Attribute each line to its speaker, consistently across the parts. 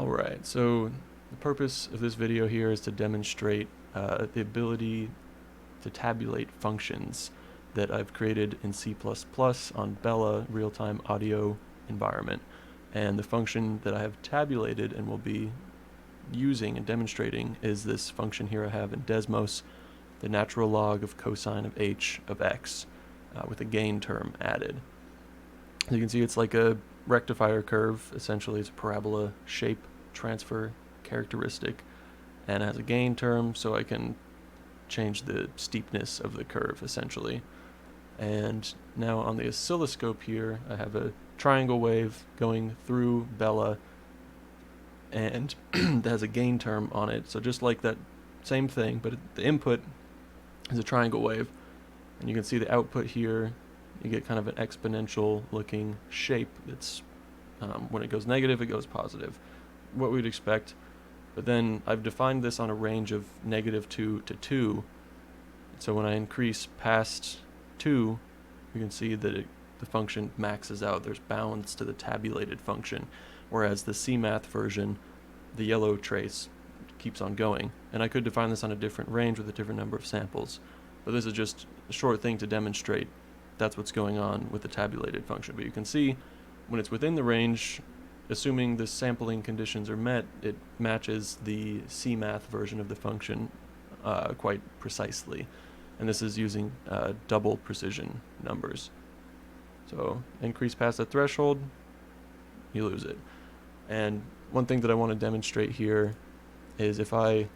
Speaker 1: Alright, so the purpose of this video here is to demonstrate the ability to tabulate functions that I've created in C++ on Bella real-time audio environment. And the function that I have tabulated and will be using and demonstrating is this function here I have in Desmos, the natural log of cosine of h of x, with a gain term added. As you can see, it's like a rectifier curve. Essentially, it's a parabola shape transfer characteristic, and it has a gain term, so I can change the steepness of the curve, essentially. And now on the oscilloscope here, I have a triangle wave going through Bella, and that has a gain term on it. So just like that same thing, but the input is a triangle wave, and you can see the output here. You get kind of an exponential looking shape that's when it goes negative, it goes positive, what we'd expect. But then I've defined this on a range of -2 to 2. So when I increase past 2, you can see that the function maxes out. There's bounds to the tabulated function, whereas the CMath version, the yellow trace, keeps on going. And I could define this on a different range with a different number of samples, but this is just a short thing to demonstrate that's what's going on with the tabulated function. But you can see when it's within the range, assuming the sampling conditions are met, it matches the CMath version of the function quite precisely. And this is using double precision numbers. So increase past that threshold, you lose it. And one thing that I want to demonstrate here is if I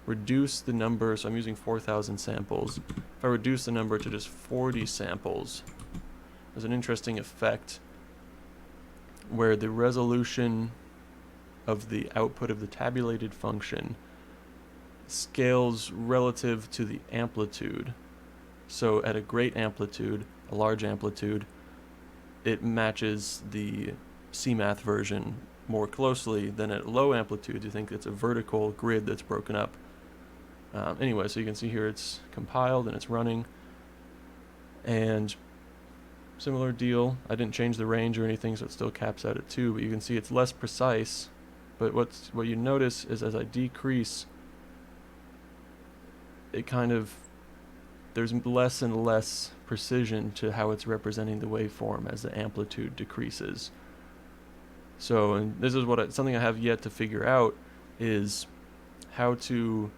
Speaker 1: reduce the number, so I'm using 4,000 samples, if I reduce the number to just 40 samples, there's an interesting effect where the resolution of the output of the tabulated function scales relative to the amplitude. So at a great amplitude, a large amplitude, it matches the CMath version more closely than at low amplitude. You think it's a vertical grid that's broken up. Anyway, so you can see here it's compiled and it's running, and similar deal. I didn't change the range or anything, so it still caps out at 2, but you can see it's less precise. But what you notice is as I decrease, it there's less and less precision to how it's representing the waveform as the amplitude decreases. So, and this is something I have yet to figure out, is how to,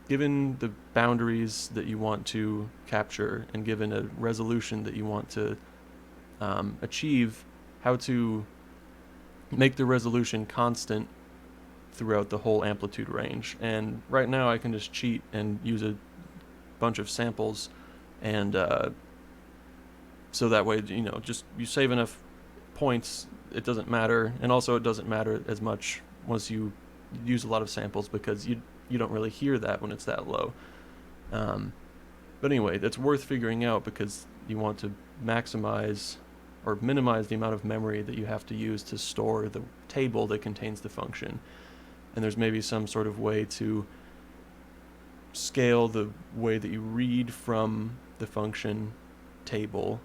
Speaker 1: given the boundaries that you want to capture and given a resolution that you want to achieve, how to make the resolution constant throughout the whole amplitude range. And right now I can just cheat and use a bunch of samples, and so that way, just you save enough points, it doesn't matter. And also it doesn't matter as much once you use a lot of samples, because you don't really hear that when it's that low. But anyway, that's worth figuring out, because you want to maximize or minimize the amount of memory that you have to use to store the table that contains the function. And there's maybe some sort of way to scale the way that you read from the function table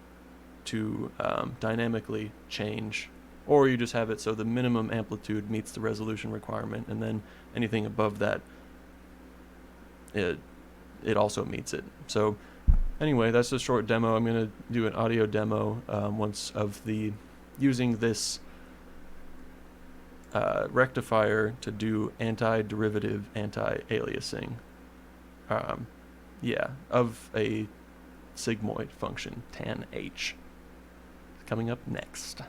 Speaker 1: to dynamically change, or you just have it so the minimum amplitude meets the resolution requirement, and then anything above that, it also meets it. So anyway, that's a short demo. I'm going to do an audio demo once of using this rectifier to do anti-derivative, anti-aliasing. Of a sigmoid function, tan h. Coming up next.